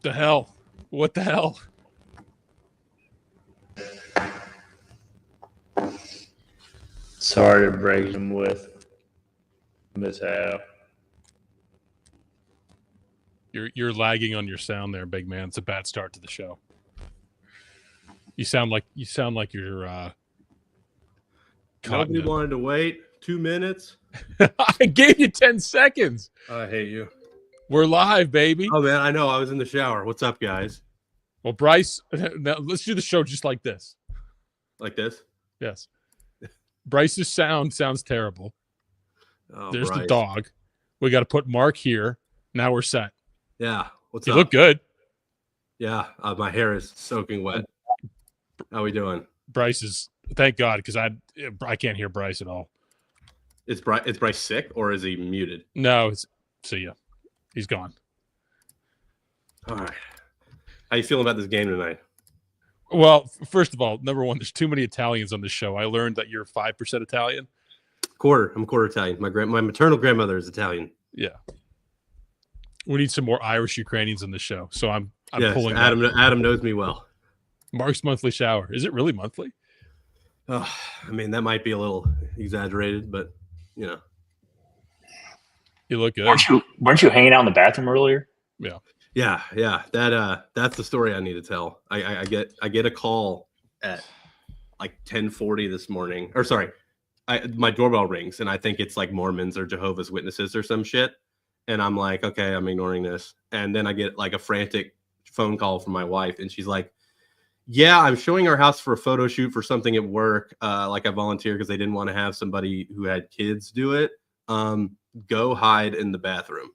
The hell? What the hell? Sorry to break them with mishap. You're lagging on your sound there, big man. It's a bad start to the show. You sound like you're. Nobody wanted to wait 2 minutes. I gave you 10 seconds. I hate you. We're live, baby. Oh man, I know. I was in the shower. What's up, guys? Well, Bryce, now let's do the show just like this. Like this? Yes. Bryce's sound sounds terrible. Oh, There's Bryce. the dog. We got to put Mark here. Now we're set. Yeah. What's You up? look good. Yeah. My hair is soaking wet. How we doing? Bryce is, thank God, because I can't hear Bryce at all. Is Bryce sick or is he muted? No, see ya. He's gone. All right. How you feeling about this game tonight? Well, first of all, number one, there's too many Italians on this show. I learned that you're 5% Italian. I'm quarter Italian. My maternal grandmother is Italian. Yeah. We need some more Irish Ukrainians on the show. So I'm Yes, pulling Adam knows me well. Mark's monthly shower. Is it really monthly? Oh, I mean, that might be a little exaggerated, but you know. You look good. Weren't you hanging out in the bathroom earlier? Yeah. That's the story I need to tell. I get a call at like 10:40 this morning. Or sorry, my doorbell rings and I think it's like Mormons or Jehovah's Witnesses or some shit. And I'm like, okay, I'm ignoring this. And then I get like a frantic phone call from my wife, and she's like, "Yeah, I'm showing our house for a photo shoot for something at work. Like I volunteered because they didn't want to have somebody who had kids do it. Go hide in the bathroom."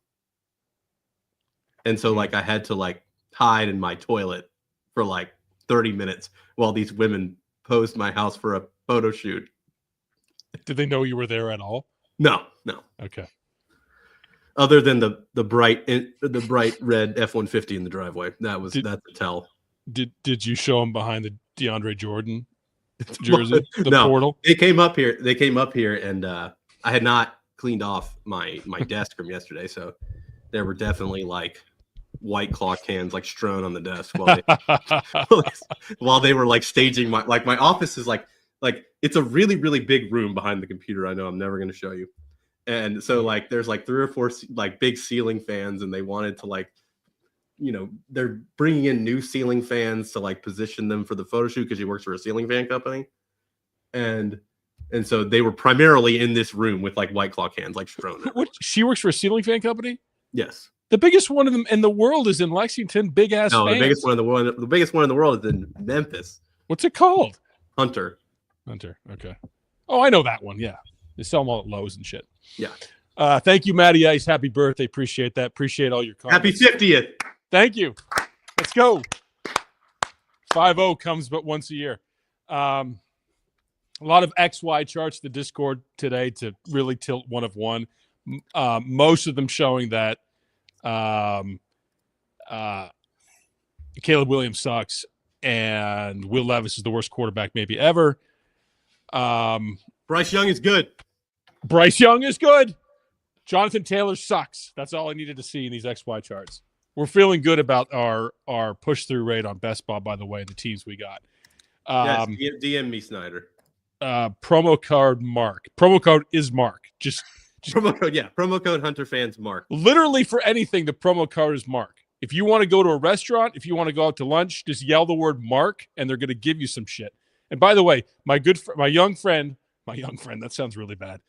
And so like I had to like hide in my toilet for like 30 minutes while these women posed my house for a photo shoot. Did they know you were there at all? No. Okay. Other than the bright red F-150 in the driveway. That's a tell. Did you show them behind the DeAndre Jordan jersey, the No, portal? They came up here and I had not cleaned off my desk from yesterday, so there were definitely like White Claw cans like strewn on the desk while they were like staging my office is like it's a really, really big room behind the computer. I know I'm never going to show you. And so like there's like 3 or 4 like big ceiling fans, and they wanted to like, you know, they're bringing in new ceiling fans to like position them for the photo shoot because she works for a ceiling fan company. And so they were primarily in this room with like White Claw cans like strewn. She works for a ceiling fan company? Yes. The biggest one of them in the world is in Lexington. Big ass. No, fans. the biggest one in the world is in Memphis. What's it called? Hunter. Okay. Oh, I know that one. Yeah, they sell them all at Lowe's and shit. Yeah. Thank you, Matty Ice. Happy birthday. Appreciate that. Appreciate all your comments. Happy 50th. Thank you. Let's go. 5-0 comes but once a year. A lot of XY charts the Discord today to really tilt one of one. Most of them showing that Caleb Williams sucks and Will Levis is the worst quarterback maybe ever. Bryce Young is good. Jonathan Taylor sucks. That's all I needed to see in these XY charts. We're feeling good about our push-through rate on Best Ball, by the way, the teams we got. Yes, DM me, Snyder. Promo code Mark. Promo code is Mark. Just promo code Hunter fans Mark. Literally for anything, the promo code is Mark. If you want to go to a restaurant, if you want to go out to lunch, just yell the word Mark, and they're going to give you some shit. And by the way, my young friend, that sounds really bad.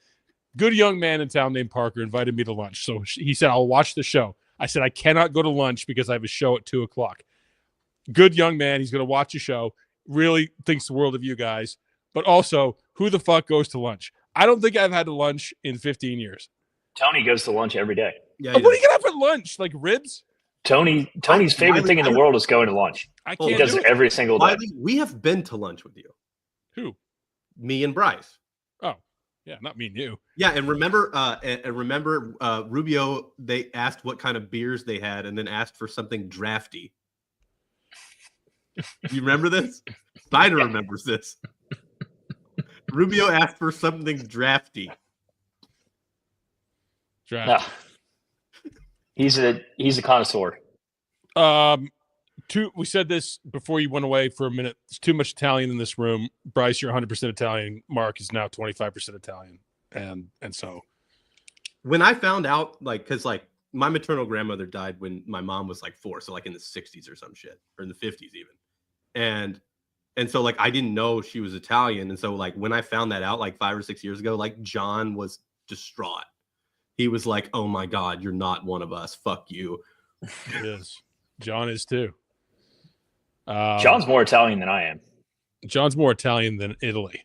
Good young man in town named Parker invited me to lunch. So he said, I'll watch the show. I said, I cannot go to lunch because I have a show at 2:00. Good young man. He's going to watch a show. Really thinks the world of you guys. But also, who the fuck goes to lunch? I don't think I've had a lunch in 15 years. Tony goes to lunch every day. Yeah, What are you going to have for lunch? Like ribs? Tony's favorite thing in the world is going to lunch. I can't He does do it it. every single day. Wiley, we have been to lunch with you. Who? Me and Bryce. Oh, yeah, not me and you. Yeah, and remember Rubio, they asked what kind of beers they had and then asked for something drafty. You remember this? Snyder remembers this. Rubio asked for something drafty. Draft. No. He's a connoisseur. We said this before you went away for a minute. There's too much Italian in this room. Bryce, you're 100% Italian. Mark is now 25% Italian, and so when I found out, because my maternal grandmother died when my mom was 4, so in the 60s or some shit, or in the 50s even, and so I didn't know she was Italian, and so when I found that out 5 or 6 years ago, John was distraught. He was like, "Oh my God, you're not one of us. Fuck you." It is. John is too. John's more Italian than I am. John's more Italian than Italy.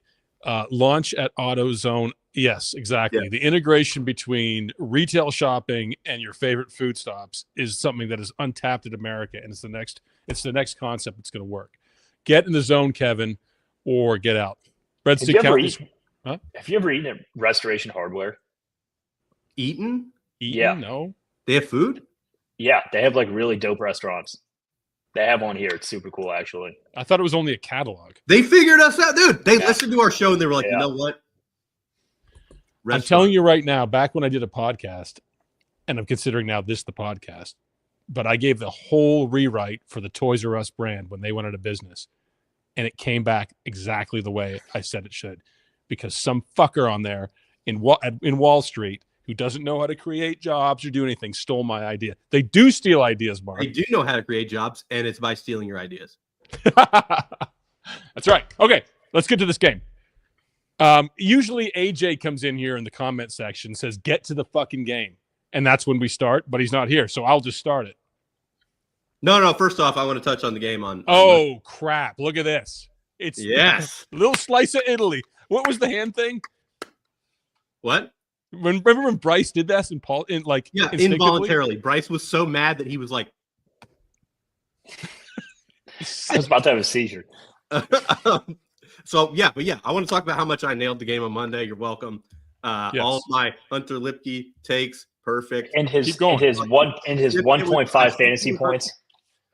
Launch at AutoZone. Yes, exactly. Yeah. The integration between retail shopping and your favorite food stops is something that is untapped in America, and it's the next concept that's going to work. Get in the zone, Kevin, or get out. Breadstick count. Have you ever eaten at Restoration Hardware? Eaten? Yeah. No. They have food? Yeah, they have really dope restaurants. They have one here. It's super cool, actually. I thought it was only a catalog. They figured us out, dude. They listened to our show and they were like, You know what? I'm telling you right now, back when I did a podcast, and I'm considering now this the podcast, but I gave the whole rewrite for the Toys R Us brand when they went out of business, and it came back exactly the way I said it should, because some fucker on there in Wall Street who doesn't know how to create jobs or do anything stole my idea. They do steal ideas, Mark. They do know how to create jobs, and it's by stealing your ideas. That's right. Okay, let's get to this game. Usually AJ comes in here in the comment section and says, "Get to the fucking game." And that's when we start, but he's not here, so I'll just start it. No. First off, I want to touch on the game on crap. Look at this. It's a little slice of Italy. What was the hand thing? What? Remember when Bryce did this and Paul involuntarily. Bryce was so mad that he was like, I was about to have a seizure. So I want to talk about how much I nailed the game on Monday. You're welcome. Yes. All of my Hunter Lipke takes perfect. And his 1.5 fantasy points.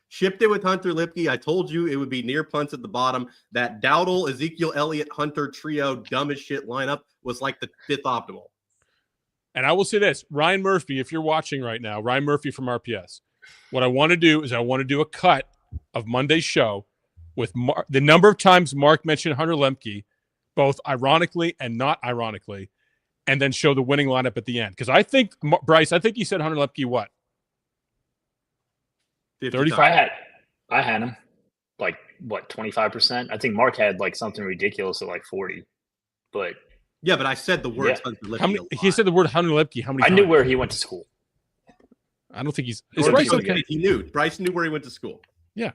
Shipped it with Hunter Lipke. I told you it would be near punts at the bottom. That Dowdle, Ezekiel Elliott, Hunter trio, dumb as shit lineup was the 5th optimal. And I will say this, Ryan Murphy, if you're watching right now, Ryan Murphy from RPS, what I want to do is I want to do a cut of Monday's show with the number of times Mark mentioned Hunter Lemke, both ironically and not ironically, and then show the winning lineup at the end. Because I think, Bryce, you said Hunter Lemke what? 35? I had him 25%. I think Mark had something ridiculous at 40. But yeah, but I said the word Hunter Lipke. He said the word Hunter Lipke. How many times? I knew where he went to school. I don't think he's. Is Bryce okay? He knew. Bryce knew where he went to school. Yeah.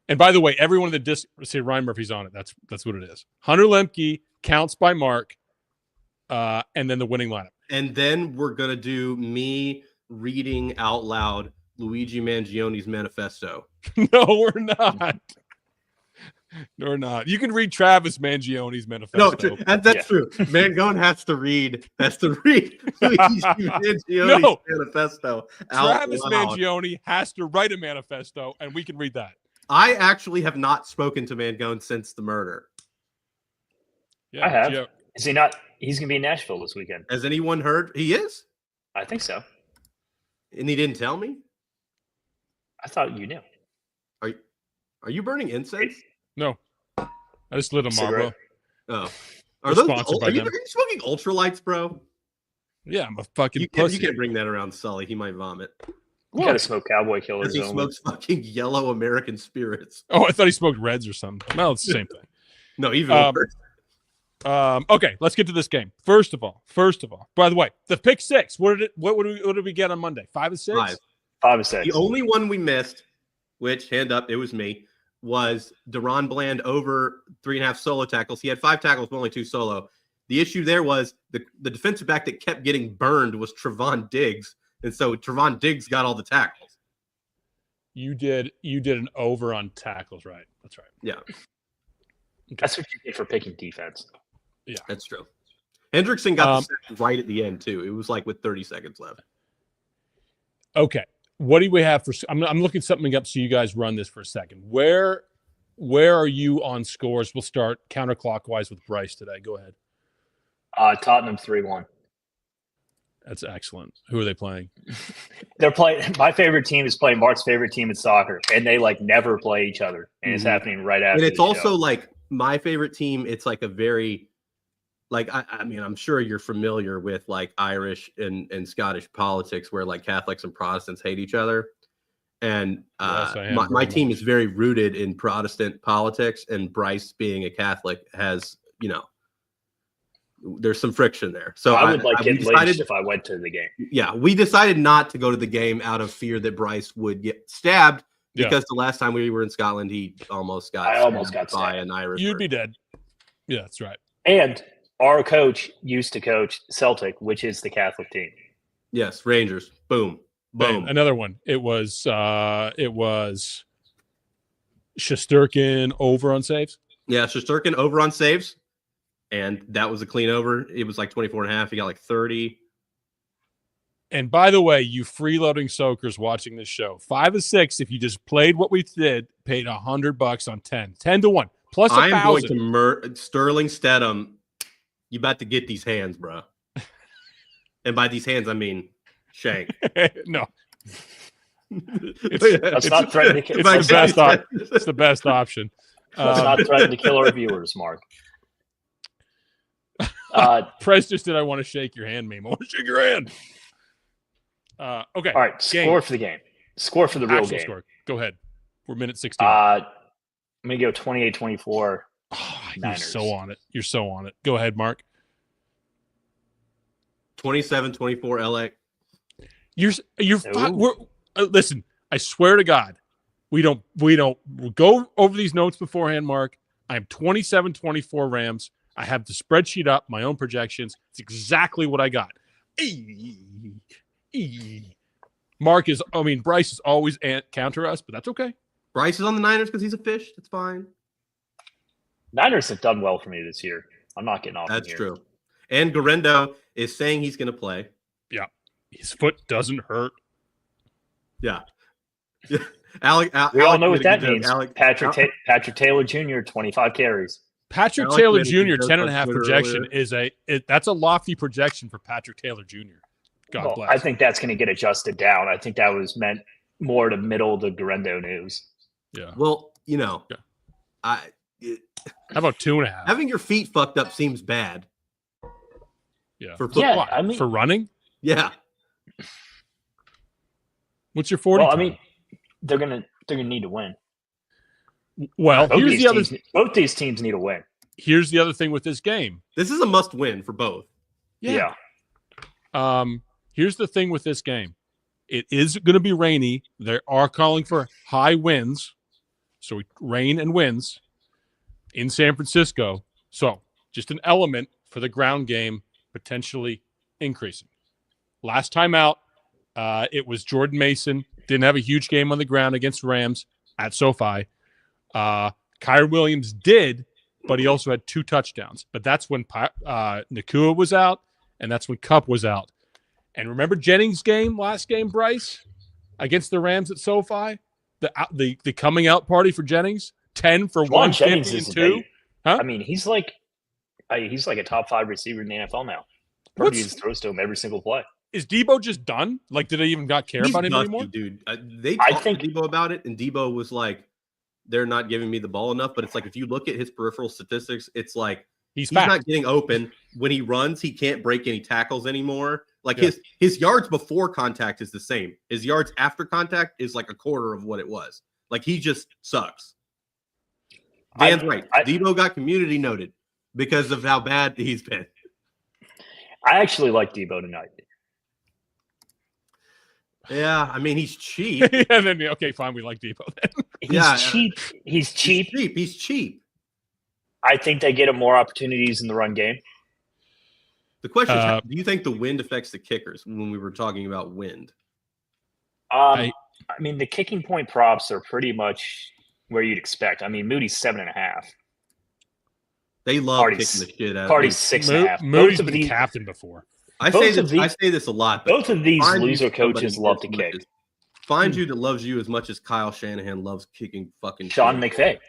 And by the way, everyone in the say Ryan Murphy's on it. That's what it is. Hunter Lemke counts by Mark, and then the winning lineup. And then we're gonna do me reading out loud Luigi Mangione's manifesto. No, we're not. No, we're not. You can read Travis Mangione's manifesto. No, that's true. Mangone has to read Luigi Mangione's manifesto out Travis loud. Mangione has to write a manifesto, and we can read that. I actually have not spoken to Mangone since the murder. Yeah, I have. Is he not? He's going to be in Nashville this weekend. Has anyone heard? He is? I think so. And he didn't tell me? I thought you knew. Are you burning incense? No. I just lit a Marlboro. Oh. Are you smoking ultralights, bro? Yeah, I'm a fucking pussy. You can't bring that around Sully. He might vomit. You got to smoke Cowboy Killers. He smokes fucking yellow American spirits. Oh, I thought he smoked Reds or something. No, it's the same thing. No, even worse. Okay, let's get to this game. First of all, by the way, the pick six. What did we get on Monday? 5 and 6? 5 and 6. The only one we missed, which hand up, it was me, was Deron Bland over 3.5 solo tackles. He had 5 tackles, but only 2 solo. The issue there was the defensive back that kept getting burned was Trevon Diggs, and so Trevon Diggs got all the tackles. You did an over on tackles, right? That's right. Yeah. Okay. That's what you get for picking defense. Yeah, that's true. Hendrickson got the sack right at the end too. It was with 30 seconds left. Okay, what do we have for? I'm looking something up so you guys run this for a second. Where are you on scores? We'll start counterclockwise with Bryce today. Go ahead. Tottenham 3-1. That's excellent. Who are they playing? They're playing. My favorite team is playing Mark's favorite team in soccer, and they like never play each other, and it's happening right after. And it's the also show. like my favorite team. It's like a very, like I mean, I'm sure you're familiar with like Irish and Scottish politics, where like Catholics and Protestants hate each other. And Yes, I am my very team much. is very rooted in Protestant politics, and Bryce being a Catholic has, there's some friction there. So I would like we get decided, lynched if I went to the game. yeah, we decided not to go to the game out of fear that Bryce would get stabbed, because the last time we were in Scotland, he almost got stabbed by an Irish. You'd be dead. Yeah, that's right. And our coach used to coach Celtic, which is the Catholic team. Yes, Rangers. Boom. Boom. Another one. It was Shesterkin over on saves. Yeah, Shesterkin over on saves. And that was a clean over. It was like 24.5. He got like 30. And by the way, you freeloading soakers watching this show, 5 of 6, if you just played what we did, paid $100 on 10 to 1 plus I am going 1,000. to Sterling Stedham. You about to get these hands, bro. And by these hands, I mean Shank. No. Let's not threaten to kill. It's the best option. It's the best option. Let's not threaten to kill our viewers, Mark. Prez just did I want to shake your hand meme. I want to shake your hand. Okay. All right. Score for the game. Score for the real game. Score. Go ahead. We're minute 16. I'm going to go 28-24. You're so on it. You're so on it. Go ahead, Mark. 27-24 LA. You're fine. Listen, I swear to God, we don't go over these notes beforehand, Mark. I'm 27-24 Rams. I have the spreadsheet up, my own projections. It's exactly what I got. Bryce is always counter us, but that's okay. Bryce is on the Niners because he's a fish. That's fine. Niners have done well for me this year. I'm not getting off. That's true. And Garendo is saying he's going to play. Yeah. His foot doesn't hurt. Yeah. We all know what that means. Patrick Taylor Jr., 25 carries. Patrick Taylor Jr. 10.5 projection that's a lofty projection for Patrick Taylor Jr. God bless. I think that's going to get adjusted down. I think that was meant more to middle the Garendo news. Yeah. Well, how about 2.5? Having your feet fucked up seems bad. Yeah. For football. Yeah, for running? Yeah. What's your 40? Well, I mean, they're gonna need to win. Well, both these teams need a win. Here's the other thing with this game. This is a must win for both. Yeah. Here's the thing with this game. It is going to be rainy. They are calling for high winds. So rain and winds in San Francisco. So just an element for the ground game potentially increasing. Last time out, it was Jordan Mason. Didn't have a huge game on the ground against Rams at SoFi. Kyron Williams did, but he also had 2 touchdowns. But that's when Nakua was out, and that's when Kupp was out. And remember Jennings' last game, Bryce, against the Rams at SoFi? The coming out party for Jennings? 10 for 150 and 2? Huh? I mean, he's like a top 5 receiver in the NFL now. Purdy just throws to him every single play. Is Debo just done? Like, did they even care about him anymore? Dude. They talked to Debo about it, and Debo was like, they're not giving me the ball enough. But it's like, if you look at his peripheral statistics, it's like he's not getting open. When he runs, he can't break any tackles anymore. Like his yards before contact is the same. His yards after contact is like a quarter of what it was. Like, he just sucks. Dan's right. Debo got community noted because of how bad he's been. I actually like Debo tonight. Yeah, I mean, he's cheap. And then, okay, fine, we like Debo then. He's cheap. He's cheap. I think they get him more opportunities in the run game. The question is, do you think the wind affects the kickers when we were talking about wind? I mean, the kicking point props are pretty much where you'd expect. I mean, Moody's 7.5. They love kicking the shit out of Party's 6.5. Moody's been captain before. I say this a lot. But both of these loser coaches love to kick. Find you that loves you as much as Kyle Shanahan loves kicking fucking Sean McVay.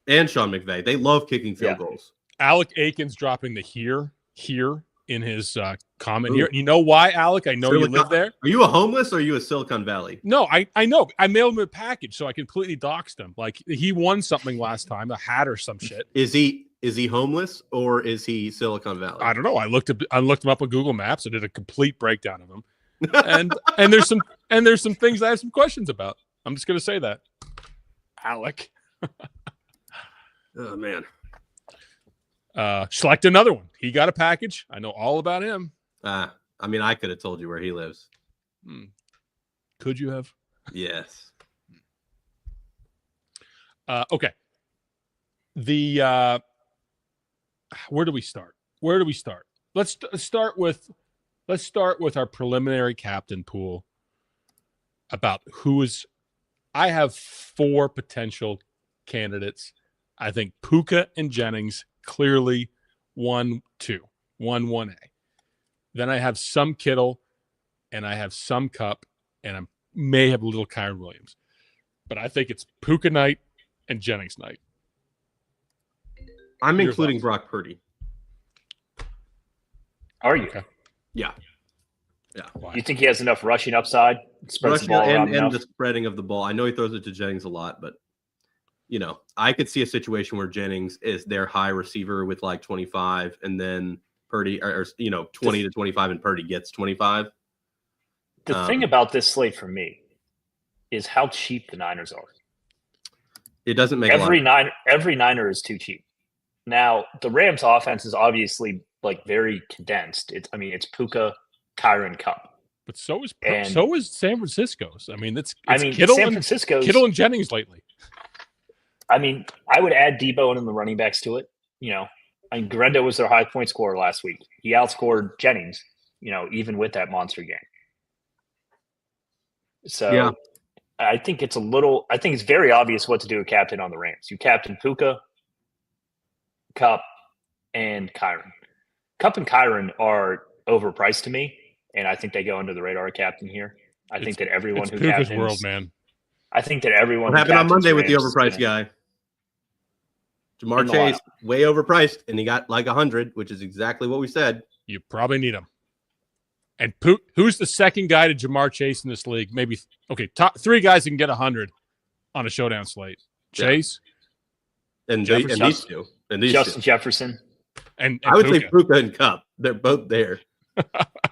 And Sean McVay. They love kicking field goals. Alec Aikens dropping the here in his comment here. And you know why, Alec? I know you live there. Are you a homeless or are you a Silicon Valley? No, I know. I mailed him a package, so I completely doxed him. Like he won something last time, a hat or some shit. Is he homeless or is he Silicon Valley? I don't know. I looked him up on Google Maps. I did a complete breakdown of him. and there's some things I have some questions about. I'm just gonna say that. Alec. Oh man. Select another one. He got a package. I know all about him. I mean, I could have told you where he lives. Could you have? Yes. Okay. The where do we start? Let's start with our preliminary captain pool about who is. I have 4 potential candidates. I think Puka and Jennings clearly 1-2, 1-1A. Then I have some Kittle, and I have some Cup, and I may have a little Kyren Williams. But I think it's Puka night and Jennings night. I'm including Brock Purdy. Are you? Okay. Yeah. Why? You think he has enough rushing upside? Spreads the ball around and the spreading of the ball. I know he throws it to Jennings a lot, but I could see a situation where Jennings is their high receiver with like 25, and then Purdy, or 20 to 25, and Purdy gets 25. The thing about this slate for me is how cheap the Niners are. It doesn't make every Niner is too cheap. Now the Rams' offense is obviously like very condensed. It's Puka, Kyren, Cup. But so is San Francisco's. I mean, it's Kittle and Jennings lately. I mean, I would add Debo and the running backs to it. Garendo was their high point scorer last week. He outscored Jennings, even with that monster game. So yeah. I think it's very obvious what to do with captain on the Rams. You captain Puka, Cup, and Kyren. Cup and Kyren are overpriced to me, and I think they go under the radar captain here. I think that everyone who Puka's captains world, man. I think that everyone what happened on Monday with the Rams, overpriced guy. Jamar Chase, way overpriced, and he got like 100, which is exactly what we said. You probably need him. And who's the second guy to Jamar Chase in this league? Maybe top 3 guys that can get 100 on a showdown slate. Chase, and these two, Justin Jefferson, and I would Puka. say Puka and Cup. They're both there.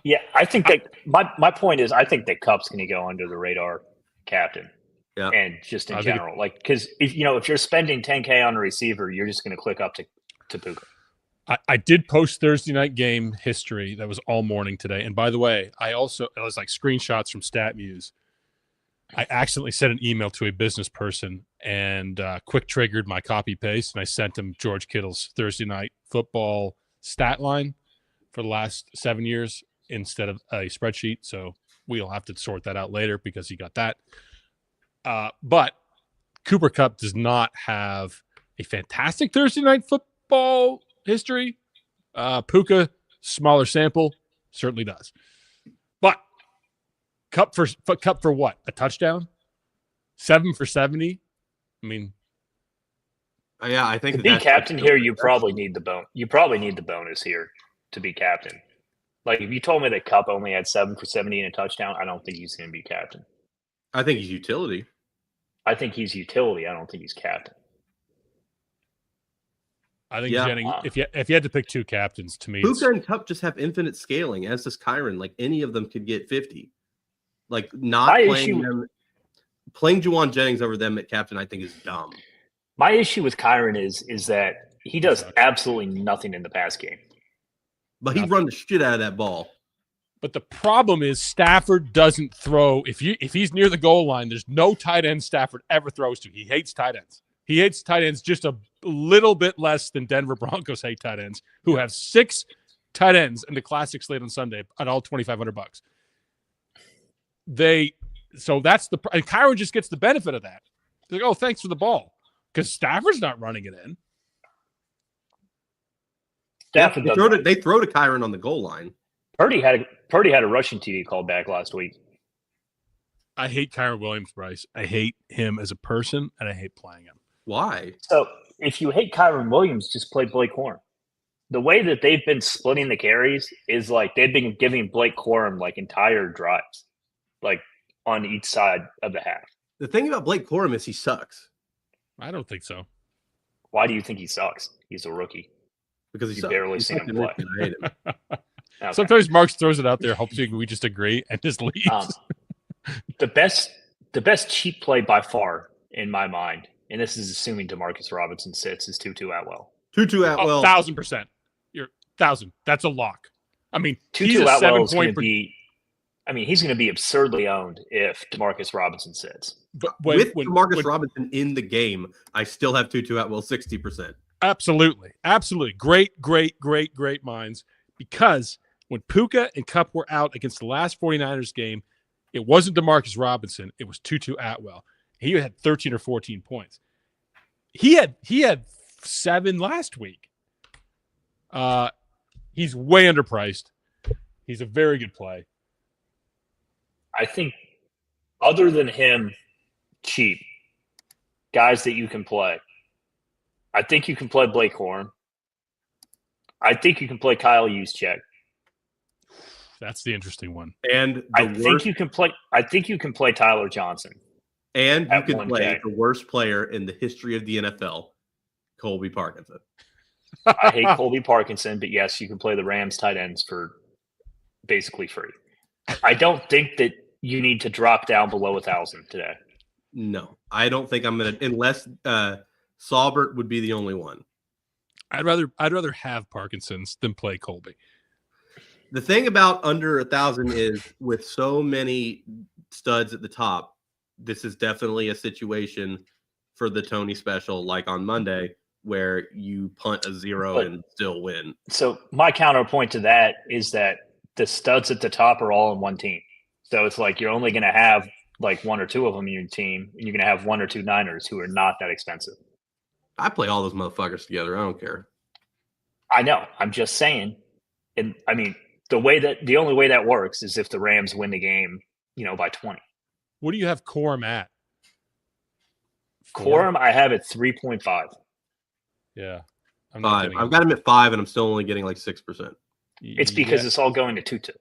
Yeah, I think that my point is I think that Cup's going to go under the radar captain. Yeah. And just in general, because if you're spending $10K on a receiver, you're just going to click up to Puka. I did post Thursday night game history. That was all morning today. And by the way, it was like screenshots from StatMuse. I accidentally sent an email to a business person and quick triggered my copy paste, and I sent him George Kittle's Thursday night football stat line for the last 7 years instead of a spreadsheet. So we'll have to sort that out later because he got that. But Cooper Kupp does not have a fantastic Thursday night football history. Puka, smaller sample, certainly does. But Kupp for what? A touchdown? 7 for 70? I mean, yeah, I think to be captain here, you probably need the bonus here to be captain. Like if you told me that Kupp only had 7 for 70 and a touchdown, I don't think he's going to be captain. I think he's utility. I think he's utility. I don't think he's captain. I think Jennings, if you had to pick 2 captains, to me, Puka and Kupp just have infinite scaling, as does Kyren. Like any of them could get 50. Like playing Juwan Jennings over them at captain, I think is dumb. My issue with Kyren is that he does absolutely nothing in the pass game. But he run the shit out of that ball. But the problem is Stafford doesn't throw. If he's near the goal line, there's no tight end Stafford ever throws to. He hates tight ends. He hates tight ends just a little bit less than Denver Broncos hate tight ends, who have 6 tight ends in the classic slate on Sunday at all $2,500. So that's and Kyren just gets the benefit of that. They're like, oh, thanks for the ball, because Stafford's not running it in. Stafford they throw to Kyren on the goal line. Purdy had a rushing TD called back last week. I hate Kyren Williams, Bryce. I hate him as a person, and I hate playing him. Why? So if you hate Kyren Williams, just play Blake Horn. the way that they've been splitting the carries is like they've been giving Blake Corum like entire drives, like on each side of the half. The thing about Blake Corum is he sucks I don't think so. Why do you think he sucks? He's a rookie. because You barely seen him play. I hate him. Okay. Sometimes Mark throws it out there, hoping we just agree and just leaves. The best cheap play by far in my mind, and this is assuming DeMarcus Robinson sits, is Tutu Atwell. Tutu Atwell. 1,000%. You're 1,000. That's a lock. I mean, he's Tutu a Atwell is 7 going to point. be. I mean, he's going to be absurdly owned if DeMarcus Robinson sits. But With Marcus Robinson in the game, I still have Tutu Atwell 60%. Absolutely. Great minds. Because when Puka and Kupp were out against the last 49ers game, it wasn't DeMarcus Robinson. It was Tutu Atwell. He had 13 or 14 points. He had 7 last week. He's way underpriced. He's a very good play. I think other than him, cheap, guys that you can play. I think you can play Blake Corum. I think you can play Kyle Juszczyk. That's the interesting one. And I think you can play Tyler Johnson. And you can 1K. play the worst player in the history of the NFL, Colby Parkinson. I hate Colby Parkinson, but yes, you can play the Rams tight ends for basically free. I don't think that you need to drop down below 1,000 today. No, I don't think I'm gonna, unless Saubert would be the only one. I'd rather have Parkinson's than play Colby. The thing about under 1,000 is with so many studs at the top, this is definitely a situation for the Tony special, like on Monday, where you punt a 0 and still win. So my counterpoint to that is that the studs at the top are all in one team. So it's like you're only going to have like 1 or 2 of them in your team, and you're going to have 1 or 2 Niners who are not that expensive. I play all those motherfuckers together. I don't care. I know. I'm just saying. And I mean, the only way that works is if the Rams win the game, by 20. What do you have Corum at? Corum, I have at 3.5. Yeah. I'm 5. I've got him at 5, and I'm still only getting like 6%. It's because it's all going to Tutu.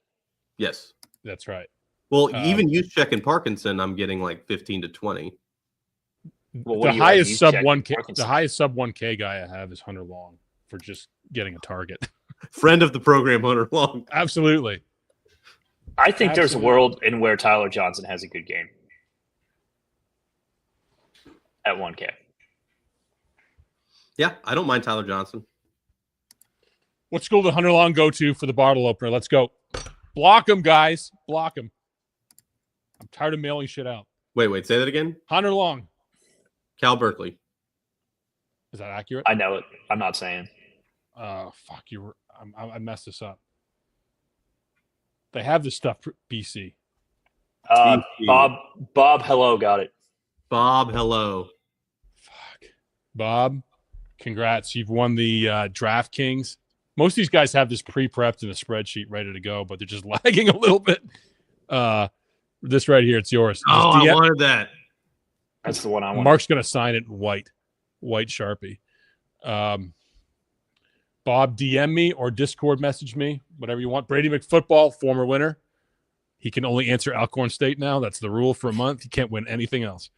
Yes. That's right. Well, even Juszczyk and Parkinson, I'm getting like 15 to 20. Well, The highest sub 1K guy I have is Hunter Long for just getting a target. Friend of the program, Hunter Long. Absolutely. I think there's a world in where Tyler Johnson has a good game at 1K. Yeah, I don't mind Tyler Johnson. What school did Hunter Long go to for the bottle opener? Let's go. Block him, guys. Block him. I'm tired of mailing shit out. Wait, say that again? Hunter Long. Cal Berkeley. Is that accurate? I know it. I'm not saying. Fuck you. I messed this up. They have this stuff for BC. Bob, hello, got it. Bob, hello. Fuck. Bob, congrats. You've won the DraftKings. Most of these guys have this pre-prepped in a spreadsheet ready to go, but they're just lagging a little bit. This right here, it's yours. Oh, I wanted that. That's the one I want. Mark's going to sign it in white Sharpie. Bob, DM me or Discord message me, whatever you want. Brady McFootball, former winner. He can only answer Alcorn State now. That's the rule for a month. He can't win anything else.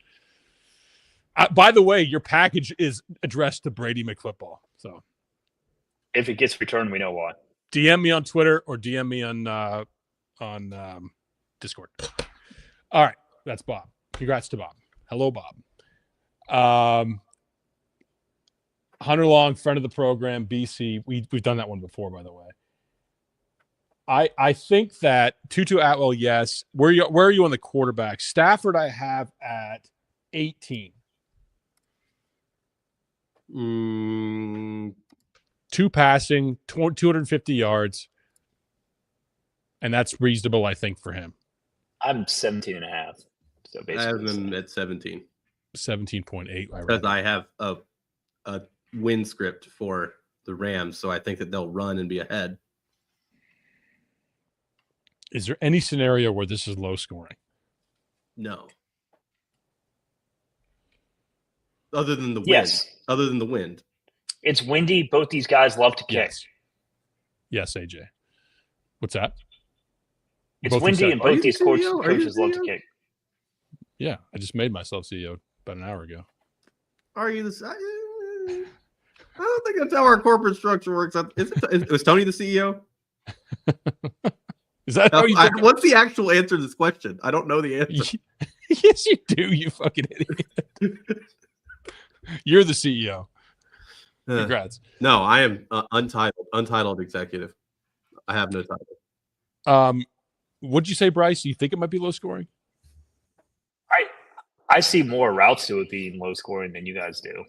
By the way, your package is addressed to Brady McFootball. So if it gets returned, we know why. DM me on Twitter or DM me on Discord. All right, that's Bob. Congrats to Bob. Hello, Bob. Hunter Long, friend of the program, BC. We've done that one before, by the way. I think that Tutu Atwell, yes. Where are you on the quarterback? Stafford, I have at 18. 2 passing, 250 yards. And that's reasonable, I think, for him. I'm 17.5. So basically, I have him at 17. 17.8. Because I have a win script for the Rams, so I think that they'll run and be ahead. Is there any scenario where this is low scoring? No. Other than the wind. Yes. Other than the wind. It's windy. Both these guys love to kick. Yes. Yes, AJ. What's that? It's Both windy, excited. and Are you both the these CEO? Are you coaches the love to CEO? kick. Yeah, I just made myself CEO about an hour ago. Are you the? I don't think that's how our corporate structure works. Was Tony the CEO? Is that how you think? What's the actual answer to this question? I don't know the answer. Yes, you do, you fucking idiot. You're the CEO. Congrats. No, I am untitled executive. I have no title. What'd you say, Bryce? You think it might be low scoring? I see more routes to it being low scoring than you guys do.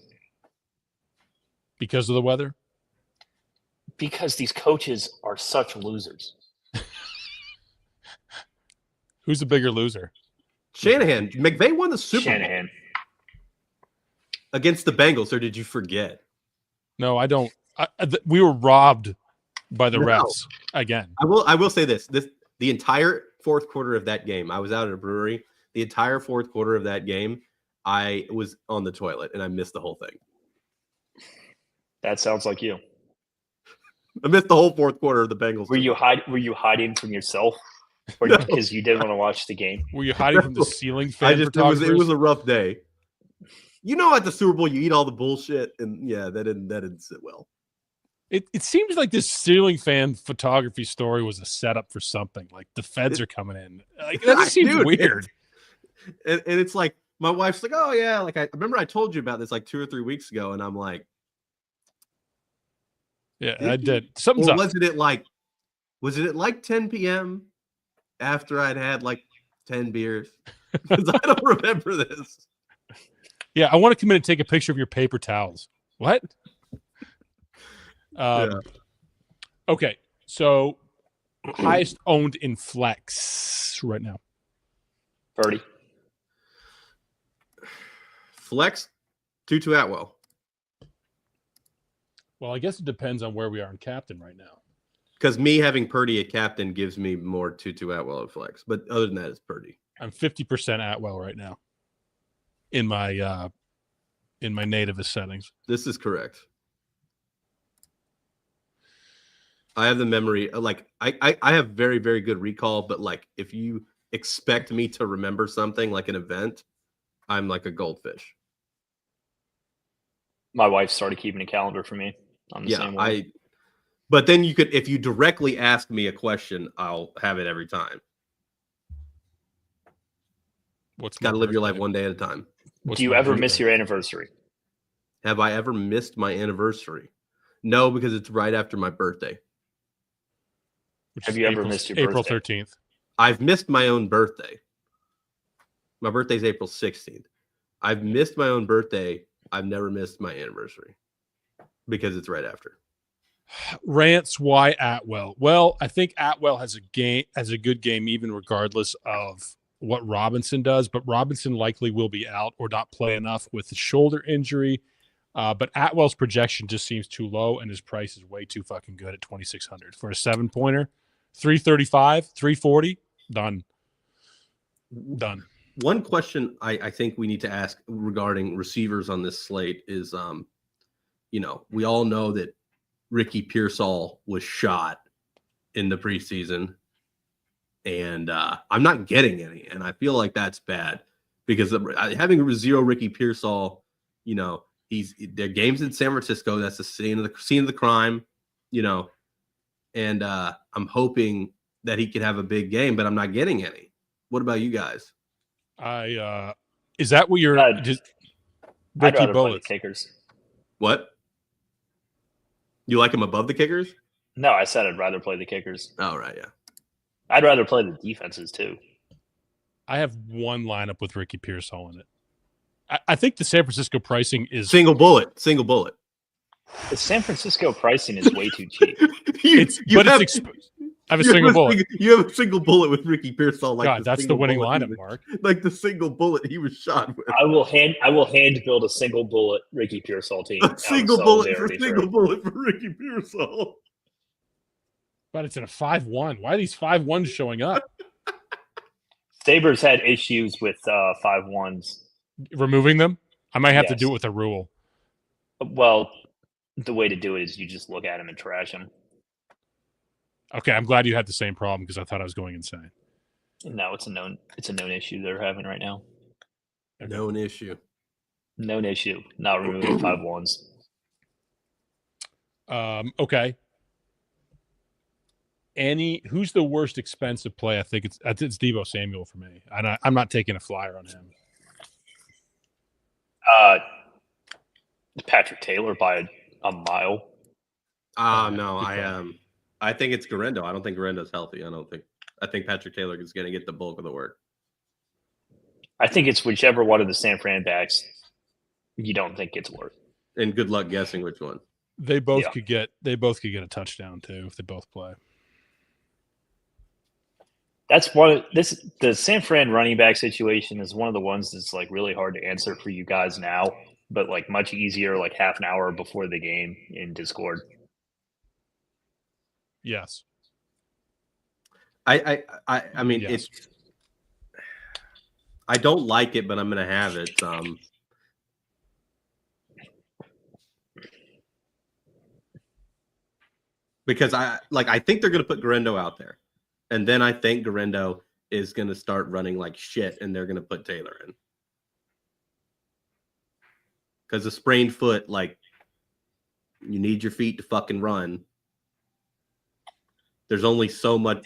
Because of the weather? Because these coaches are such losers. Who's the bigger loser? Shanahan. McVay won the Super Bowl Shanahan. against the Bengals, or did you forget? No, I don't. We were robbed by the No. refs again. I will say this. The entire fourth quarter of that game, I was out at a brewery. The entire fourth quarter of that game, I was on the toilet and I missed the whole thing. That sounds like you. I missed the whole fourth quarter of the Bengals. Were you hiding from yourself, or because you didn't want to watch the game? Were you hiding from the ceiling fan it was a rough day. You know, at the Super Bowl, you eat all the bullshit, and yeah, that didn't sit well. It seems like this ceiling fan photography story was a setup for something. Like the feds are coming in. Like that just seems weird. And it's like my wife's like, "Oh yeah," like I remember I told you about this like 2 or 3 weeks ago, and I'm like, "Yeah, I did." Something's or up. was it at like 10 p.m. after I'd had like 10 beers? Because I don't remember this. Yeah, I want to come in and take a picture of your paper towels. What? Okay, so highest owned in flex right now. Purdy. Flex, Tutu Atwell. Well, I guess it depends on where we are in captain right now. Because me having Purdy at captain gives me more Tutu Atwell at flex. But other than that, it's Purdy. I'm 50% Atwell right now in my nativist settings. This is correct. I have the memory. Like I have very, very good recall. But like if you expect me to remember something like an event, I'm like a goldfish. My wife started keeping a calendar for me. I'm the same way. But then you could, if you directly ask me a question, I'll have it every time. What's got to live your life one day at a time. Do you ever miss your anniversary? Have I ever missed my anniversary? No, because it's right after my birthday. Have you ever missed your April birthday? 13th? I've missed my own birthday. My birthday's April 16th. I've missed my own birthday. I've never missed my anniversary because it's right after. Rants, why Atwell? Well, I think Atwell has a good game, even regardless of what Robinson does. But Robinson likely will be out or not play enough with the shoulder injury. But Atwell's projection just seems too low, and his price is way too fucking good at 2,600 for a 7-pointer. 335, 340, done. One question I think we need to ask regarding receivers on this slate is, we all know that Ricky Pearsall was shot in the preseason, and I'm not getting any, and I feel like that's bad because having zero Ricky Pearsall, their games in San Francisco. That's the scene of the crime, and I'm hoping that he could have a big game, but I'm not getting any. What about you guys? Is that what you're? I'd rather play the kickers. What? You like him above the kickers? No, I said I'd rather play the kickers. Oh, right, yeah. I'd rather play the defenses too. I have one lineup with Ricky Pearsall in it. I think the San Francisco pricing is single bullet. The San Francisco pricing is way too cheap. I have a single bullet. You have a single bullet with Ricky Pearsall. God, that's the winning lineup, Mark. Like the single bullet he was shot with. I will hand build a single bullet Ricky Pearsall team. A single bullet for Ricky Pearsall. But it's in a 5-1. Why are these 5-1s showing up? Sabres had issues with 5-1s. Removing them? I might have to do it with a rule. Well, the way to do it is you just look at them and trash them. Okay, I'm glad you had the same problem because I thought I was going insane. No, it's a known issue they're having right now. Okay. Known issue. Known issue. Not removing 5-1s. Okay. Who's the worst expensive play? I think it's Deebo Samuel for me. I'm not taking a flyer on him. Patrick Taylor by a mile. No, I think it's Garendo. I don't think Garendo's healthy. I think Patrick Taylor is going to get the bulk of the work. I think it's whichever one of the San Fran backs you don't think it's worth. And good luck guessing which one. They both could get a touchdown too if they both play. That's the San Fran running back situation is one of the ones that's like really hard to answer for you guys now, but like much easier like half an hour before the game in Discord. Yes. I mean, Yes. I don't like it, but I'm going to have it. Because I think they're going to put Garendo out there. And then I think Garendo is going to start running like shit, and they're going to put Taylor in. Because a sprained foot, like, you need your feet to fucking run. There's only so much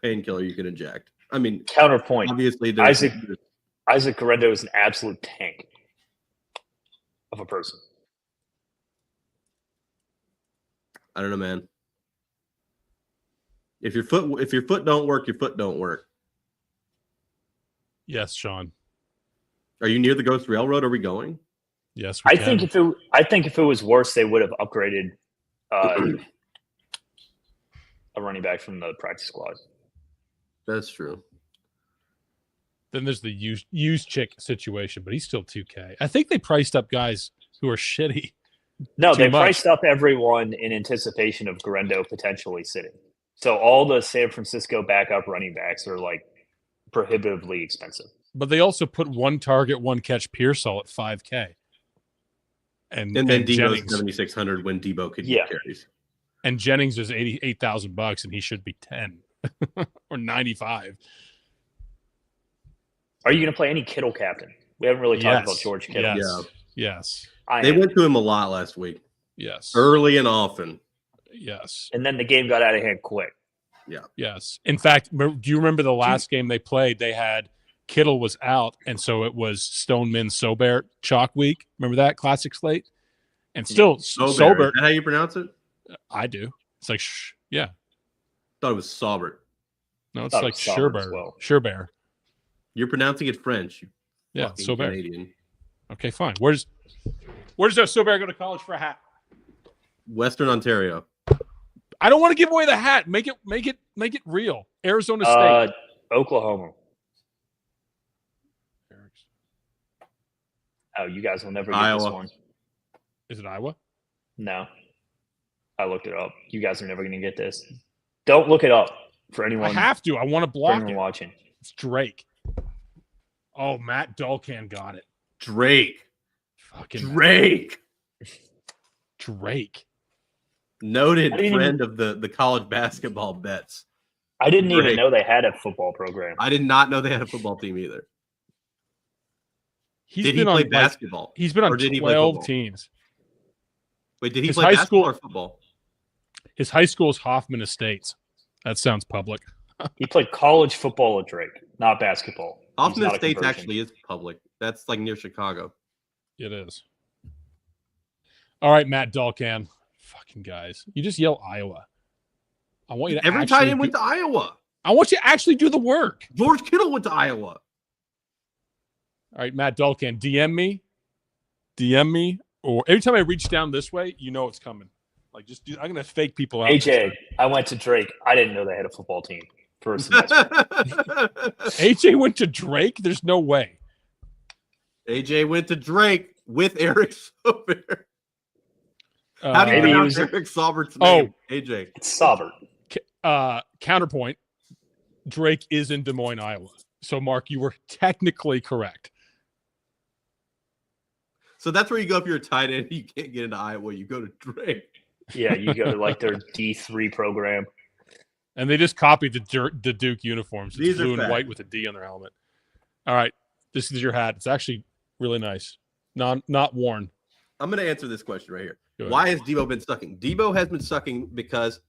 painkiller you can inject. I mean, counterpoint. Obviously, Isaac Garendo is an absolute tank of a person. I don't know, man. If your foot don't work, your foot don't work. Yes, Sean. Are you near the Ghost Railroad? Are we going? Yes, I think if it was worse, they would have upgraded a running back from the practice squad. That's true. Then there's the used chick situation, but he's still 2K. I think they priced up guys who are shitty. No, they much. priced up everyone in anticipation of Garendo potentially sitting. So all the San Francisco backup running backs are like prohibitively expensive. But they also put one target, one catch Pearsall at 5K. And then Debo's Jennings 7,600 when Debo could get carries. And Jennings is $88,000 and he should be 10 or 95. Are you going to play any Kittle captain? We haven't really talked about George Kittle. Yes. They went to him a lot last week. Yes. Early and often. Yes. And then the game got out of hand quick. Yeah. Yes. In fact, do you remember the last game they played? They had Kittle was out, and so it was Stoneman Sobert chalk week. Remember that classic slate? And still Sobert. Is that how you pronounce it? I do. It's like yeah. Thought it was Sobert. No, it's like Sherbert. Well. Sherbert. You're pronouncing it French. Yeah, Sobert. Canadian. Okay, fine. Where's Sobert go to college for a hat? Western Ontario. I don't want to give away the hat. Make it real. Arizona State. Oklahoma. Oh, you guys will never get this one. Is it Iowa? No. I looked it up. You guys are never going to get this. Don't look it up for anyone. I have to. I want to block it. Watching. It's Drake. Oh, Matt Dulcan got it. Drake. Fucking Drake. Drake. Noted friend of the college basketball bets. I didn't even know they had a football program. I did not know they had a football team either. Did he play basketball? He's been on 12 teams. Wait, did he play basketball or football? His high school is Hoffman Estates. That sounds public. He played college football at Drake, not basketball. Hoffman Estates actually is public. That's like near Chicago. It is. All right, Matt Dulcan. Fucking guys. You just yell Iowa. I want you to every tight end went to Iowa. I want you to actually do the work. George Kittle went to Iowa. All right, Matt Dulcan, DM me, or every time I reach down this way, you know it's coming. Like, I'm gonna fake people out. AJ, I went to Drake. I didn't know they had a football team for a semester. AJ went to Drake. There's no way. AJ went to Drake with Eric Sobert. How do you pronounce Eric Saubert's name? AJ. It's Saubert. Counterpoint. Drake is in Des Moines, Iowa. So, Mark, you were technically correct. So that's where you go if you're a tight end. You can't get into Iowa. You go to Drake. Yeah, you go to like their D3 program. And they just copied the Duke uniforms. It's These are blue and facts. white with a D on their helmet. All right. This is your hat. It's actually really nice. Not worn. I'm going to answer this question right here. Go ahead. Why has Debo been sucking? Debo has been sucking because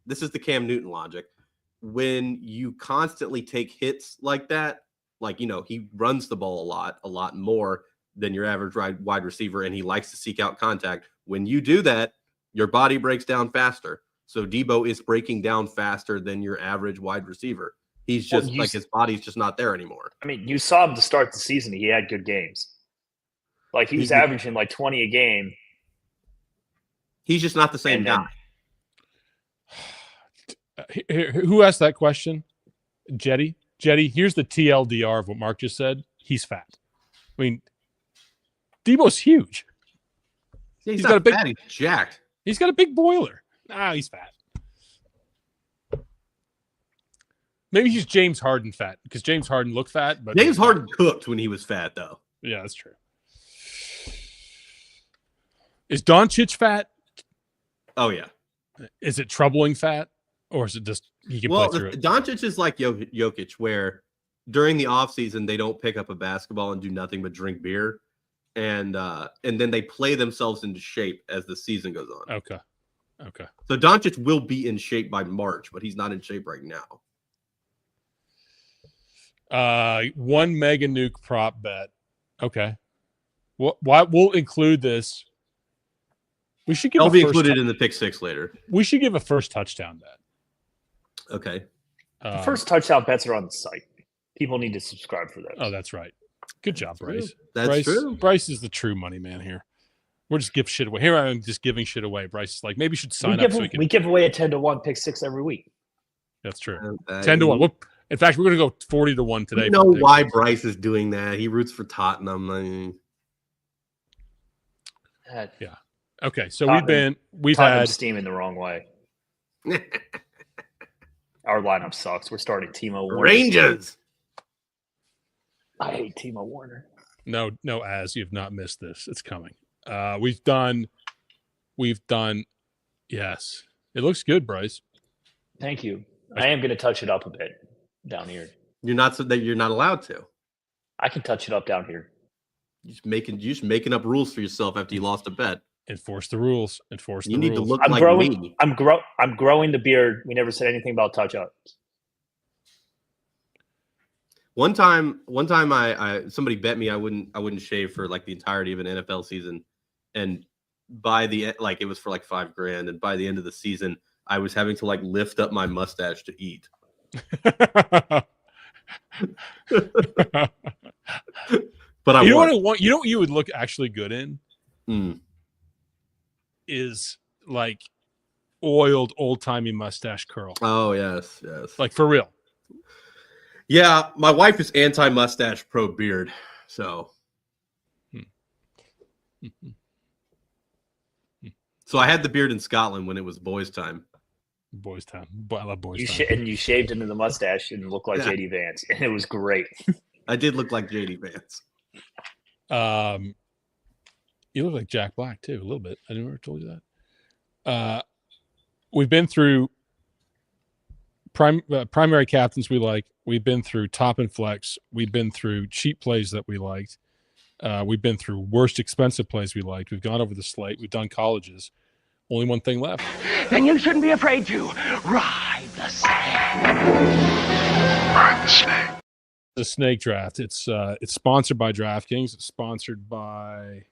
this is the Cam Newton logic. When you constantly take hits like that, like, he runs the ball a lot more than your average wide receiver, and he likes to seek out contact. When you do that, your body breaks down faster. So Debo is breaking down faster than your average wide receiver. He's just his body's just not there anymore. I mean, you saw him to start the season. He had good games. Like, he was averaging like 20 a game. He's just not the same guy. Who asked that question? Jetty, here's the TLDR of what Mark just said. He's fat. I mean, Debo's huge. Yeah, he's got a big fat, he's jacked. He's got a big boiler. He's fat. Maybe he's James Harden fat because James Harden looked fat, but James Harden cooked when he was fat, though. Yeah, that's true. Is Doncic fat? Oh yeah. Is it troubling fat, or is it just he can play through it? Doncic is like Jokic, where during the offseason they don't pick up a basketball and do nothing but drink beer, and then they play themselves into shape as the season goes on. Okay. So Doncic will be in shape by March, but he's not in shape right now. One mega nuke prop bet. Okay. We'll include this. We should give. I'll be included in the pick six later. We should give a first touchdown bet. Okay. The first touchdown bets are on the site. People need to subscribe for those. Oh, that's right. Good job, Bryce. That's true. Bryce is the true money man here. We're just give shit away. Here I am just giving shit away. Bryce is like, maybe you should sign up so we can. We give away a 10-1 pick six every week. That's true. 10-1. Look, in fact, we're going to go 40-1 today. You know why Bryce is doing that? He roots for Tottenham. Yeah. Okay, so we've had steaming the wrong way. Our lineup sucks. We're starting Timo Warner. Rangers. I hate Timo Warner. No, Az, you have not missed this. It's coming. We've done. Yes, it looks good, Bryce. Thank you. I am going to touch it up a bit down here. You're not allowed to. I can touch it up down here. You're just making up rules for yourself after you lost a bet. Enforce the rules. You need to look I'm like growing, me. I'm growing the beard. We never said anything about touch ups. One time, I somebody bet me I wouldn't shave for like the entirety of an NFL season, and by the end, like it was for like $5,000, and by the end of the season, I was having to like lift up my mustache to eat. But you know what I want? You know what you would look actually good in? Is like oiled old-timey mustache curl. Oh, yes. Like for real. Yeah, my wife is anti-mustache, pro-beard, so. So I had the beard in Scotland when it was boys' time. Boys' time. I love boys' time. And you shaved into the mustache and looked like JD Vance, and it was great. I did look like JD Vance. You look like Jack Black too, a little bit. I never told you that. We've been through primary captains we like. We've been through top and flex. We've been through cheap plays that we liked. We've been through worst expensive plays we liked. We've gone over the slate. We've done colleges. Only one thing left. Then you shouldn't be afraid to ride the snake. Ride the snake. The snake draft. It's sponsored by DraftKings. It's sponsored by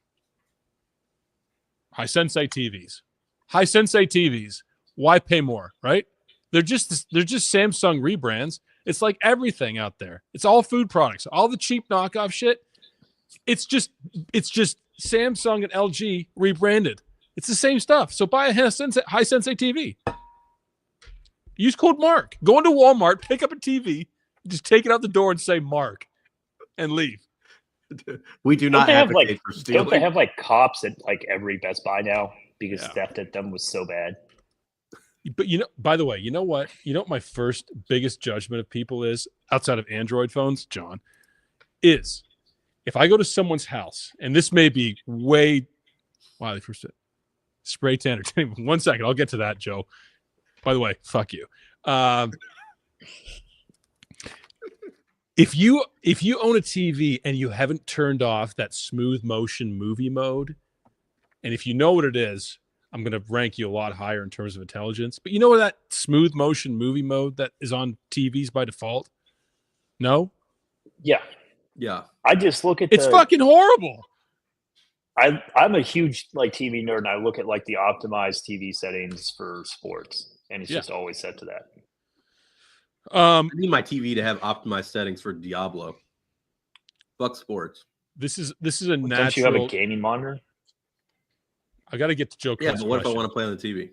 High Sensei TVs. High Sensei TVs. Why pay more, right? They're just Samsung rebrands. It's like everything out there. It's all food products. All the cheap knockoff shit. It's just Samsung and LG rebranded. It's the same stuff. So buy a High Sensei TV. Use code Mark. Go into Walmart, pick up a TV, just take it out the door and say Mark, and leave. We do not advocate for stealing. Don't they have like cops at like every Best Buy now because theft at them was so bad? But by the way, you know what? You know what my first biggest judgment of people is outside of Android phones, John, is if I go to someone's house, and this may be way wow, they first spray tan or 1 second. I'll get to that, Joe. By the way, fuck you. If you own a TV and you haven't turned off that smooth motion movie mode, and if you know what it is, I'm going to rank you a lot higher in terms of intelligence. But you know that smooth motion movie mode that is on TVs by default? No? Yeah. Yeah. I just look at It's fucking horrible. I'm a huge like TV nerd, and I look at like the optimized TV settings for sports, and it's just always set to that. I need my TV to have optimized settings for Diablo. Fuck sports. This is a Don't natural. you have a gaming monitor? I got to get to Joe. Yeah, but what if I want to play on the TV?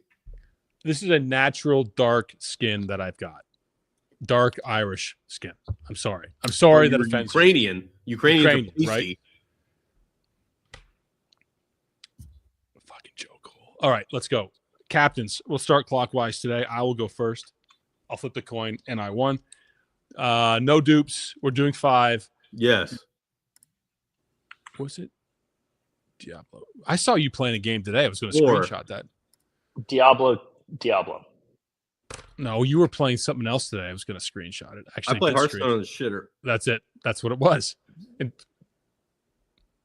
This is a natural dark skin that I've got. Dark Irish skin. I'm sorry that offends Ukrainian. Ukrainian, right? Fucking Joe Cole. All right, let's go. Captains. We'll start clockwise today. I will go first. I'll flip the coin, and I won. No dupes. We're doing 5. Yes. Was it Diablo? I saw you playing a game today. I was going to 4. screenshot that. Diablo. No, you were playing something else today. I was going to screenshot it. Actually, I played Hearthstone on the shitter. That's it. That's what it was. And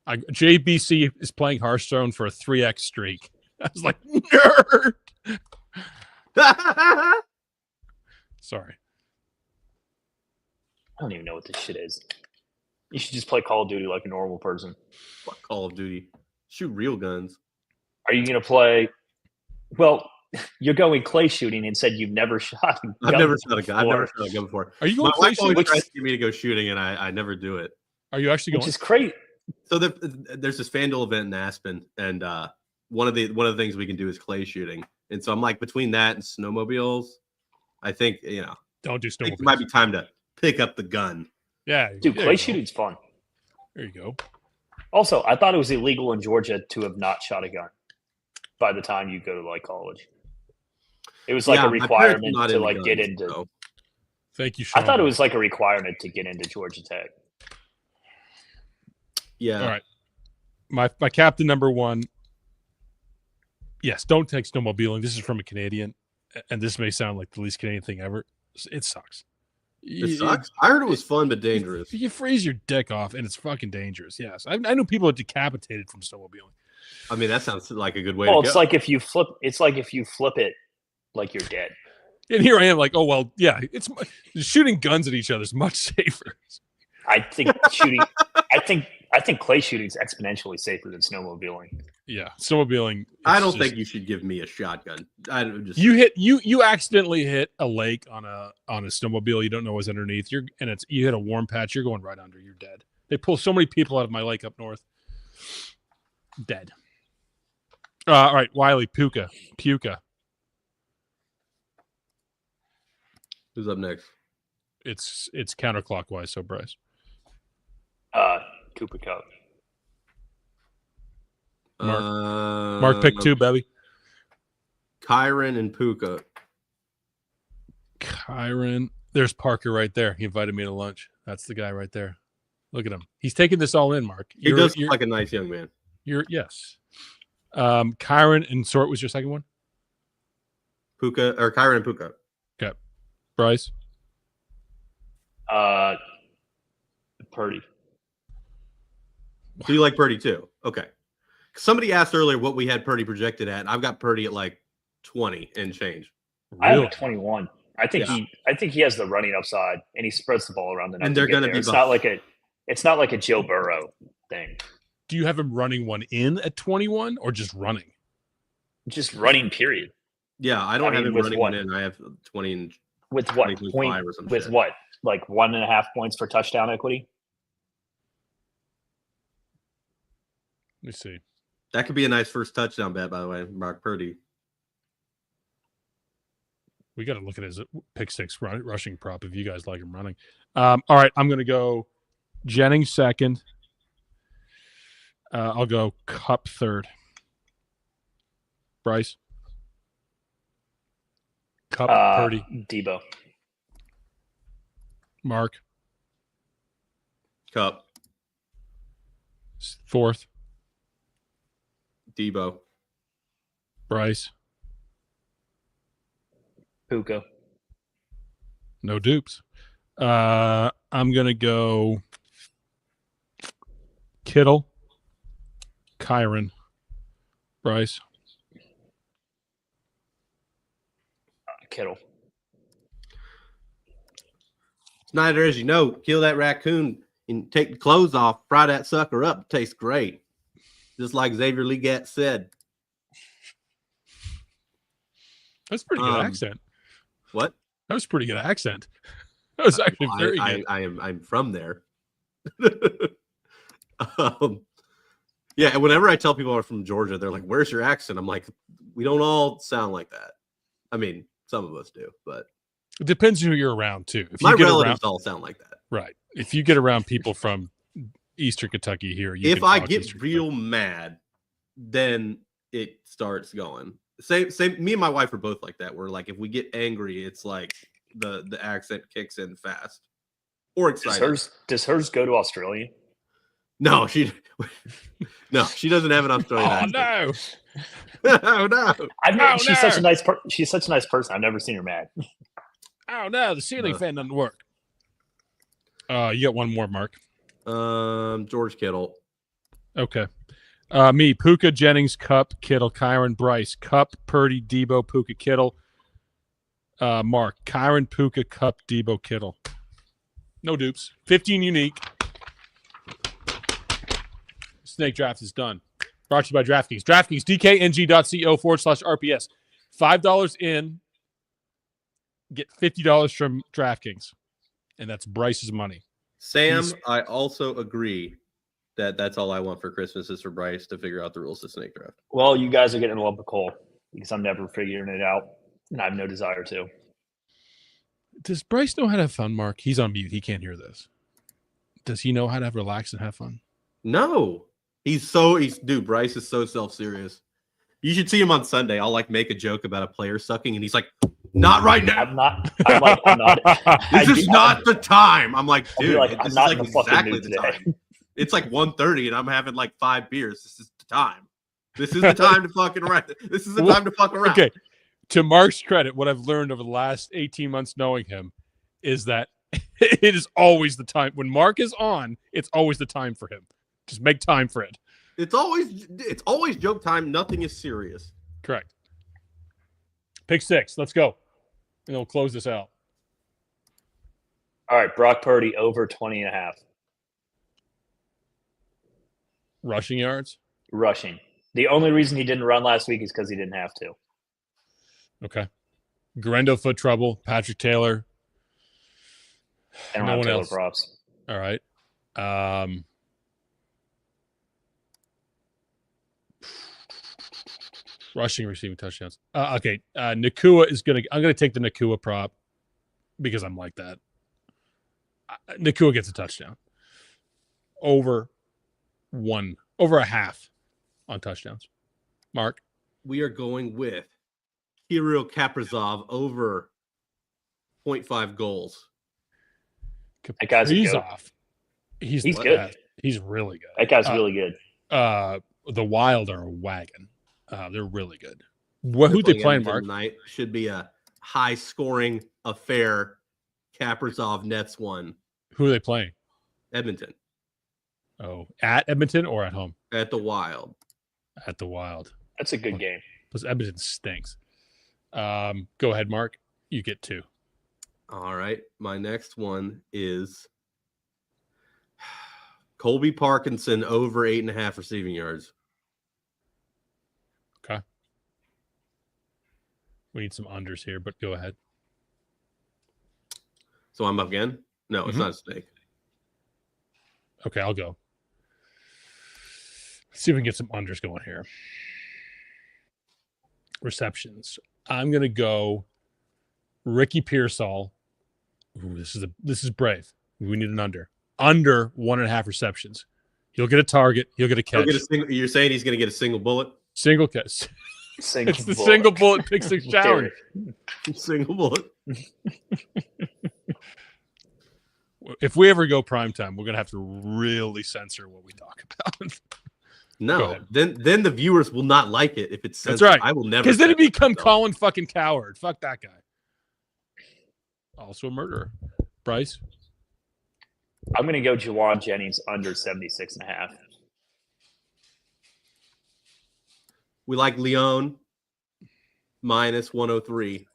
JBC is playing Hearthstone for a 3x streak. I was like, nerd. Sorry. I don't even know what this shit is. You should just play Call of Duty like a normal person. Fuck Call of Duty. Shoot real guns. Are you going to play? Well, you're going clay shooting and said you've never shot a gun. I've never shot a gun before. Are you going My clay wife always shooting? tries to get me to go shooting, and I never do it. Are you actually going? Which is crazy. So there's this FanDuel event in Aspen, and one of the things we can do is clay shooting. And so I'm like, between that and snowmobiles, I think Don't do I think snowmobiles. it might be time to pick up the gun. Yeah, Dude, there clay you go. shooting's fun. There you go. Also, I thought it was illegal in Georgia to have not shot a gun by the time you go to like college. It was like Yeah, a my parents requirement were not to into like get guns, into. so. Thank you, Sean. I thought it was like a requirement to get into Georgia Tech. Yeah. All right. My captain number 1. Yes, don't take snowmobiling. This is from a Canadian, and this may sound like the least Canadian thing ever. It sucks. It sucks. I heard it was fun but dangerous. You freeze your dick off, and it's fucking dangerous. Yes, I know people are decapitated from snowmobiling. I mean, that sounds like a good way Well, to it's go. like if you flip. It's like if you flip it, like you're dead. And here I am, like, oh well, yeah. It's shooting guns at each other is much safer. I think shooting. I think clay shooting is exponentially safer than snowmobiling. Yeah, snowmobiling. I don't think you should give me a shotgun. I don't just you accidentally hit a lake on a snowmobile. You don't know what's underneath. You hit a warm patch. You're going right under. You're dead. They pull so many people out of my lake up north. Dead. All right, Wiley, Puka. Who's up next? It's counterclockwise. So Bryce. Cooper Cup. Mark pick 2, baby. Kyron and Puka. Kyron. There's Parker right there. He invited me to lunch. That's the guy right there. Look at him. He's taking this all in, Mark. He does look like a nice young man. Yes. Kyron and Sort was your second one? Puka or Kyron and Puka. Okay. Bryce? Purdy. So you like Purdy too? Okay. Somebody asked earlier what we had Purdy projected at. I've got Purdy at like 20 and change. I have Really? 21. I think he has the running upside, and he spreads the ball around. And they're going to be. It's not like a Joe Burrow thing. Do you have him running one in at 21 or just running? Just running, period. Yeah, I don't have him running what? one in. I have 20 and With what 20.5 or some with shit. what? Like 1.5 points for touchdown equity? Let me see. That could be a nice first touchdown bet, by the way, Brock Purdy. We got to look at his pick 6 rushing prop if you guys like him running. All right, I'm going to go Jennings second. I'll go Cup third. Bryce? Cup, Purdy. Debo. Mark? Cup. Fourth. Debo. Bryce? Puka. No dupes. I'm going to go Kittle, Kyron, Bryce. Kittle. Snyder, as you know, kill that raccoon and take the clothes off, fry that sucker up. It tastes great. Just like Xavier Legat said. That's pretty good accent. What? That was pretty good accent. That was actually very good. I'm from there. Yeah, and whenever I tell people I'm from Georgia, they're like, "Where's your accent?" I'm like, "We don't all sound like that." I mean, some of us do, but It depends who you're around too. If my you get relatives around, all sound like that. right? If you get around people from Eastern Kentucky here, If I get real mad, then it starts going. Same. Me and my wife are both like that. We're like, if we get angry, it's like the accent kicks in fast or excited. Does hers go to Australia? No, she doesn't have an Australian accent. no! Oh no! She's such a nice she's such a nice person. I've never seen her mad. Oh no, the ceiling fan doesn't work. You got one more, Mark. George Kittle. Okay. Me, Puka, Jennings, Cup, Kittle, Kyron, Bryce, Cup, Purdy, Debo, Puka, Kittle. Mark, Kyron, Puka, Cup, Debo, Kittle. No dupes. 15 unique. Snake draft is done. Brought to you by DraftKings. DraftKings, dkng.co/RPS. $5 in, get $50 from DraftKings. And that's Bryce's money. Sam, I also agree that that's all I want for Christmas is for Bryce to figure out the rules to Snake Draft. Well, you guys are getting a lump of coal because I'm never figuring it out, and I have no desire to. Does Bryce know how to have fun, Mark? He's on mute. He can't hear this. Does he know how to relax and have fun? No. Dude, Bryce is so self-serious. You should see him on Sunday. I'll make a joke about a player sucking, and he's like, "Not right now. I'm not. This is not the time." I'm like, dude, I'm not in the fucking mood today. Time. It's 1:30 and I'm having 5 beers. This is the time. This is the time to fucking around. This is the time to fuck around. Okay. To Mark's credit, what I've learned over the last 18 months knowing him is that it is always the time. When Mark is on, it's always the time for him. Just make time for it. It's always joke time. Nothing is serious. Correct. Pick 6. Let's go. And we'll close this out. All right, Brock Purdy over 20.5. Rushing yards? Rushing. The only reason he didn't run last week is because he didn't have to. Okay. Garendo foot trouble. Patrick Taylor. I don't have Taylor props. All right. Rushing, receiving touchdowns. Okay. Nakua is I'm gonna take the Nakua prop because I'm like that. Nakua gets a touchdown. Over a half on touchdowns. Mark. We are going with Kirill Kaprizov over 0.5 goals. That guy's He's good. He's really good. That guy's really good. The Wild are a wagon. They're really good. Who they playing, Mark? Tonight should be a high-scoring affair. Kaprizov nets one. Who are they playing? Edmonton. Oh, at Edmonton or at home? At the Wild. At the Wild. That's a good game. Plus Edmonton stinks. Go ahead, Mark. You get 2. All right. My next one is Colby Parkinson over 8.5 receiving yards. Okay. We need some unders here, but go ahead. So I'm up again? No, it's not a snake. Okay, I'll go. Let's see if we can get some unders going here. Receptions. I'm gonna go Ricky Pearsall. Ooh, this is brave. We need an under. Under 1.5 receptions. He'll get a target. He'll get a catch. You're saying he's going to get a single bullet? Single catch. Single it's the single bullet pick 6 challenge. Single bullet. If we ever go primetime, we're gonna have to really censor what we talk about. No, then the viewers will not like it if it's censored. That's right. I will never. Because then it become Colin fucking Coward. Fuck that guy. Also a murderer. Bryce? I'm going to go Juwan Jennings under 76.5. We like Leon minus 103.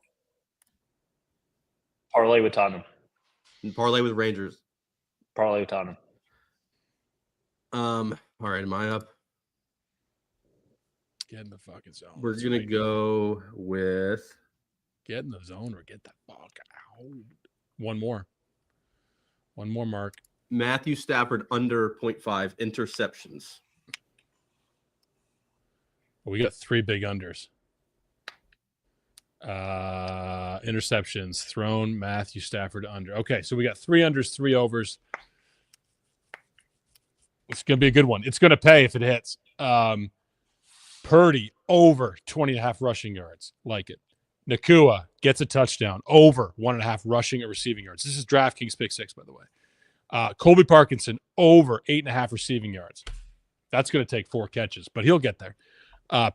Parlay with Tottenham. And parlay with Rangers. Parlay with Tottenham. All right, am I up? Get in the fucking zone. We're That's gonna right. go with Get in the zone or get the fuck out. One more, Mark. Matthew Stafford under 0.5 interceptions. Well, we got 3 big unders. Interceptions thrown. Matthew Stafford under. Okay, so we got 3 unders, 3 overs. It's gonna be a good one. It's gonna pay if it hits. Purdy over 20.5 rushing yards. Like it. Nakua gets a touchdown over 1.5 rushing or receiving yards. This is DraftKings pick 6, by the way. Colby Parkinson over 8.5 receiving yards. That's going to take 4 catches, but he'll get there.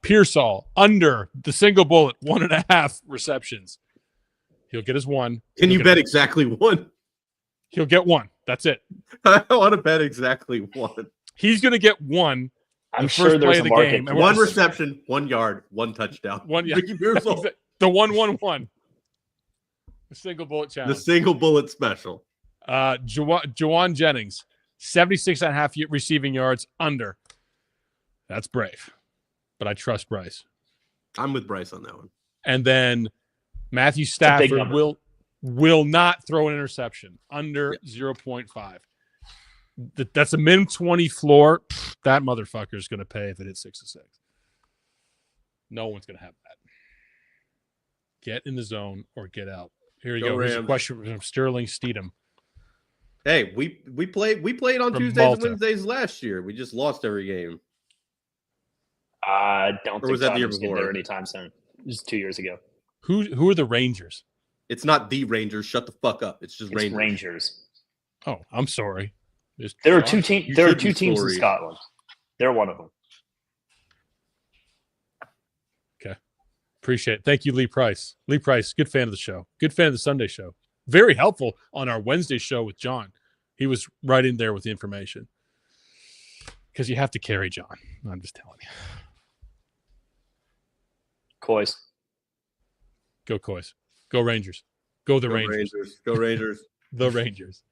Pearsall under the single bullet 1.5 receptions. He'll get his 1. Can you bet exactly 1? He'll get 1. That's it. I want to bet exactly 1. He's going to get 1. I'm the sure first play there's of a the market. game. for One this. reception, 1 yard, 1 touchdown. 1 yeah. Ricky Pearsall. The 1-1-1. The single bullet The challenge. single bullet special. Juwan Jennings, 76.5 receiving yards under. That's brave, but I trust Bryce. I'm with Bryce on that one. And then Matthew a big Stafford number. will not throw an interception under 0.5. That's a min 20 floor. That motherfucker is going to pay if it hits 6-6. No one's going to have that. Get in the zone or get out. Here you go. Here's a Rams. question from Sterling Steedham. Hey, we played on From Tuesdays Malta. and Wednesdays last year. We just lost every game. I don't Or think was that the year Tottenham's getting before? there anytime soon. This is 2 years ago. Who are the Rangers? It's not the Rangers. Shut the fuck up. It's just It's Rangers. Rangers. Oh, I'm sorry. Just There are fuck. 2 teams. You There are should 2 be teams in sorry. Scotland. They're one of them. Appreciate it. Thank you, Lee Price. Lee Price, good fan of the show. Good fan of the Sunday show. Very helpful on our Wednesday show with John. He was right in there with the information. Because you have to carry John. I'm just telling you. Coys. Go Coys. Go Rangers. Go the Go Rangers. Go Rangers. The Rangers.